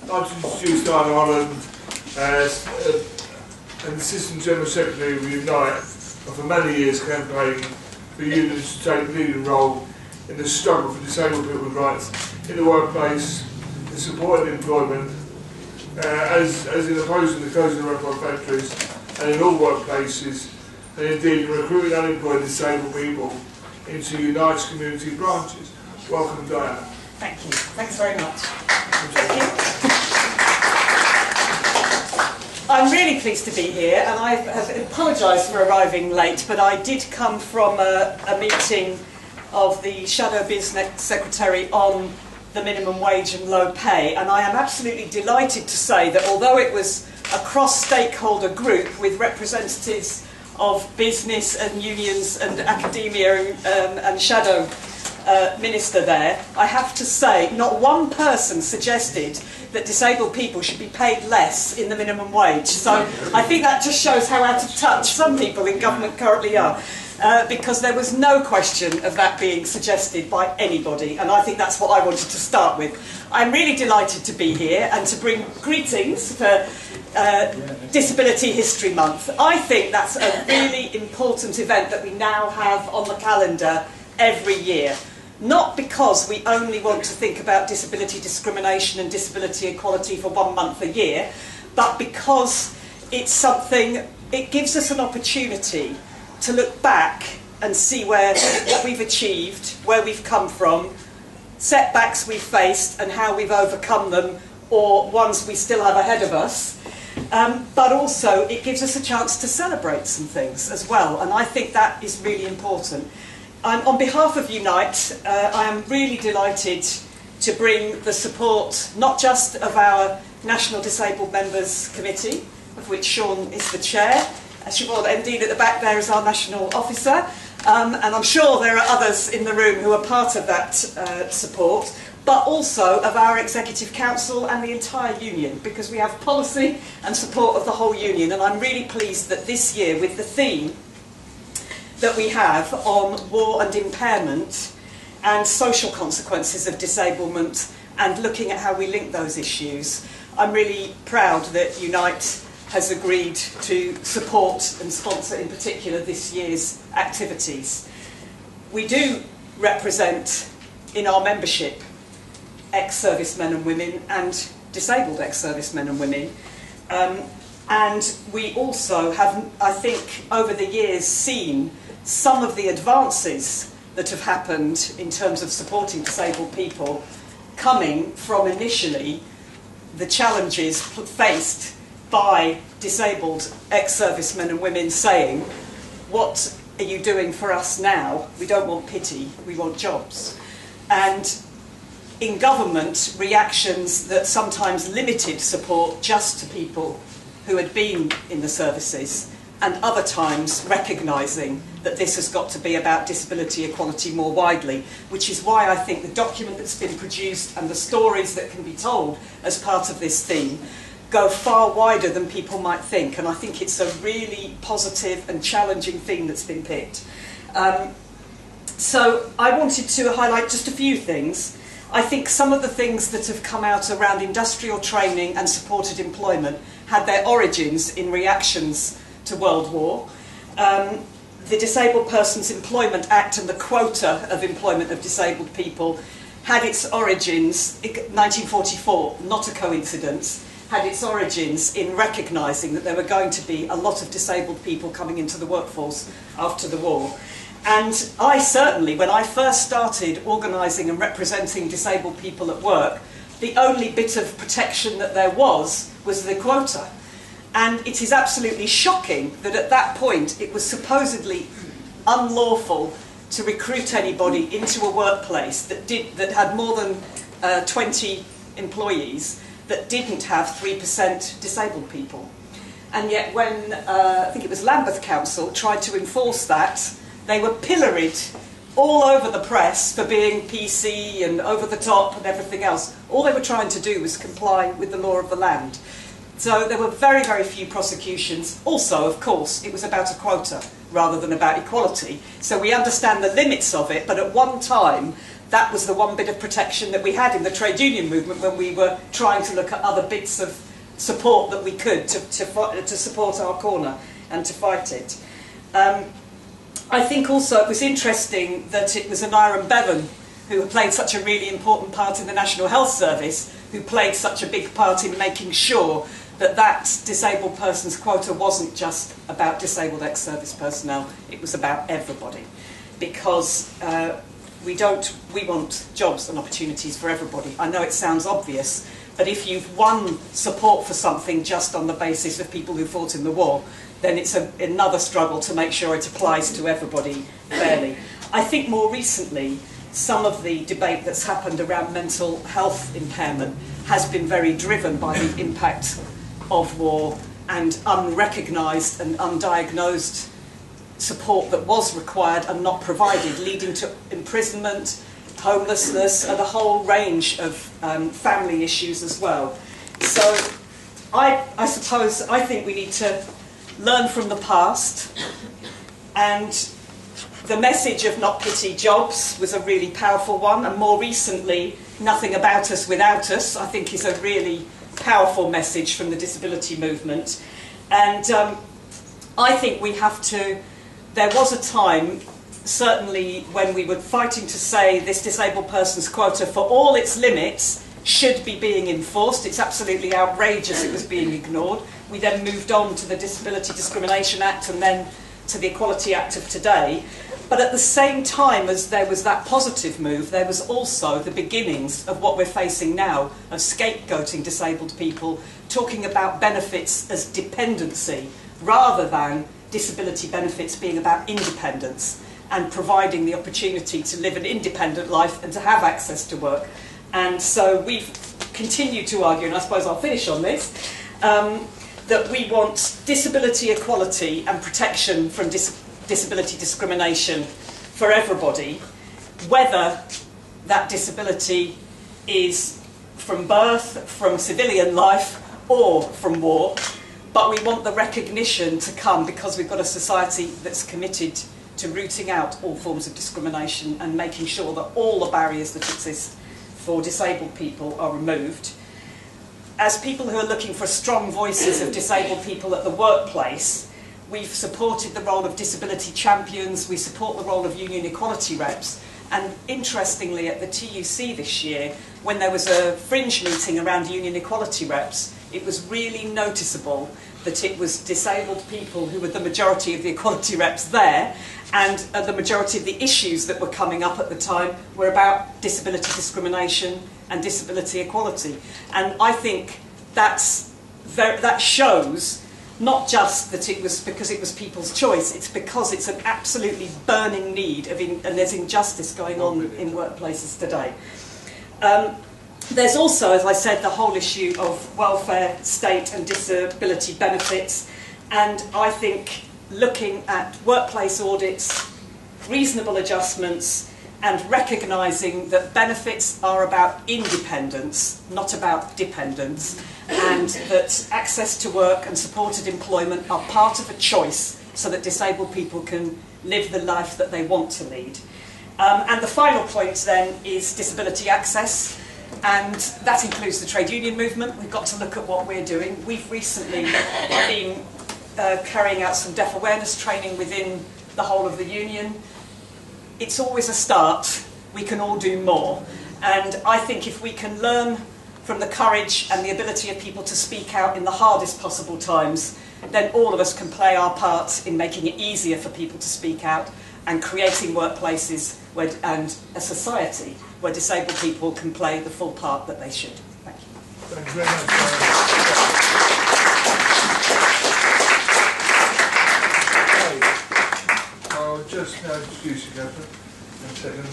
I'd like to introduce Diana Holland as an Assistant General Secretary of Unite, and for many years campaigned for unions to take a leading role in the struggle for disabled people's rights in the workplace, in supporting employment, as in opposing the closing of robot factories and in all workplaces, and indeed in recruiting unemployed disabled people into Unite's community branches. Welcome, Diana. Thank you. Thanks very much. Thank you. I'm really pleased to be here, and I have apologised for arriving late, but I did come from a meeting of the Shadow Business Secretary on the minimum wage and low pay, and I am absolutely delighted to say that although it was a cross-stakeholder group with representatives of business and unions and academia and Shadow Minister there, I have to say not one person suggested that disabled people should be paid less in the minimum wage. So I think that just shows how out of touch some people in government currently are. Because there was no question of that being suggested by anybody, and I think that's what I wanted to start with. I'm really delighted to be here and to bring greetings for Disability History Month. I think that's a really important event that we now have on the calendar every year. Not because we only want to think about disability discrimination and disability equality for 1 month a year, but because it's something, it gives us an opportunity to look back and see what we've achieved, where we've come from, setbacks we've faced and how we've overcome them, or ones we still have ahead of us. But also it gives us a chance to celebrate some things as well, and I think that is really important. On behalf of Unite, I am really delighted to bring the support not just of our National Disabled Members Committee, of which Sean is the chair. Siobhan, indeed, at the back there is our national officer, and I'm sure there are others in the room who are part of that support, but also of our Executive Council and the entire union, because we have policy and support of the whole union, and I'm really pleased that this year, with the theme that we have on war and impairment and social consequences of disablement and looking at how we link those issues, I'm really proud that Unite has agreed to support and sponsor in particular this year's activities. We do represent in our membership ex-servicemen and women and disabled ex-servicemen and women, and we also have, I think, over the years seen some of the advances that have happened in terms of supporting disabled people coming from initially the challenges faced by disabled ex-servicemen and women saying, what are you doing for us now? We don't want pity, we want jobs. And in government, reactions that sometimes limited support just to people who had been in the services, and other times recognising that this has got to be about disability equality more widely, which is why I think the document that's been produced and the stories that can be told as part of this theme go far wider than people might think, and I think it's a really positive and challenging theme that's been picked. So I wanted to highlight just a few things. I think some of the things that have come out around industrial training and supported employment had their origins in reactions to World War. The Disabled Persons Employment Act and the quota of employment of disabled people had its origins in 1944, not a coincidence, had its origins in recognising that there were going to be a lot of disabled people coming into the workforce after the war. And I certainly, when I first started organising and representing disabled people at work, the only bit of protection that there was the quota. And it is absolutely shocking that at that point it was supposedly unlawful to recruit anybody into a workplace that had more than 20 employees that didn't have 3% disabled people. And yet when, I think it was Lambeth Council, tried to enforce that, they were pilloried all over the press for being PC and over the top and everything else. All they were trying to do was comply with the law of the land. So there were very, very few prosecutions. Also, of course, it was about a quota rather than about equality. So we understand the limits of it, but at one time, that was the one bit of protection that we had in the trade union movement when we were trying to look at other bits of support that we could to support our corner and to fight it. I think also it was interesting that it was Anira Bevan who played such a really important part in the National Health Service, who played such a big part in making sure that that disabled persons quota wasn't just about disabled ex-service personnel, it was about everybody. Because we want jobs and opportunities for everybody. I know it sounds obvious, but if you've won support for something just on the basis of people who fought in the war, then it's another struggle to make sure it applies to everybody fairly. I think more recently, some of the debate that's happened around mental health impairment has been very driven by the impact of war and unrecognised and undiagnosed support that was required and not provided, leading to imprisonment, homelessness, and a whole range of family issues as well. So I suppose I think we need to learn from the past, and the message of Not Pity Jobs was a really powerful one, and more recently, Nothing About Us Without Us, I think is a really powerful message from the disability movement. And I think we have to, there was a time, certainly when we were fighting to say this disabled persons quota for all its limits should be being enforced. It's absolutely outrageous it was being ignored. We then moved on to the Disability Discrimination Act and then to the Equality Act of today. But at the same time as there was that positive move, there was also the beginnings of what we're facing now, of scapegoating disabled people, talking about benefits as dependency, rather than disability benefits being about independence and providing the opportunity to live an independent life and to have access to work. And so we've continued to argue, and I suppose I'll finish on this, that we want disability equality and protection from disability discrimination for everybody, whether that disability is from birth, from civilian life, or from war. But we want the recognition to come because we've got a society that's committed to rooting out all forms of discrimination and making sure that all the barriers that exist for disabled people are removed. As people who are looking for strong voices of disabled people at the workplace, we've supported the role of disability champions, we support the role of union equality reps, and interestingly at the TUC this year, when there was a fringe meeting around union equality reps, it was really noticeable that it was disabled people who were the majority of the equality reps there, and the majority of the issues that were coming up at the time were about disability discrimination and disability equality. And I think that shows not just that it was because it was people's choice, it's because it's an absolutely burning need of and there's injustice going on in workplaces today. There's also, as I said, the whole issue of welfare state and disability benefits, and I think looking at workplace audits, reasonable adjustments, and recognising that benefits are about independence, not about dependence, and that access to work and supported employment are part of a choice so that disabled people can live the life that they want to lead. And the final point then is disability access, and that includes the trade union movement. We've got to look at what we're doing. We've recently been carrying out some deaf awareness training within the whole of the union. It's always a start. We can all do more. And I think if we can learn from the courage and the ability of people to speak out in the hardest possible times, then all of us can play our part in making it easier for people to speak out and creating workplaces and a society where disabled people can play the full part that they should. Thank you. Thank you very much. I'll just now introduce you, Catherine, in a second.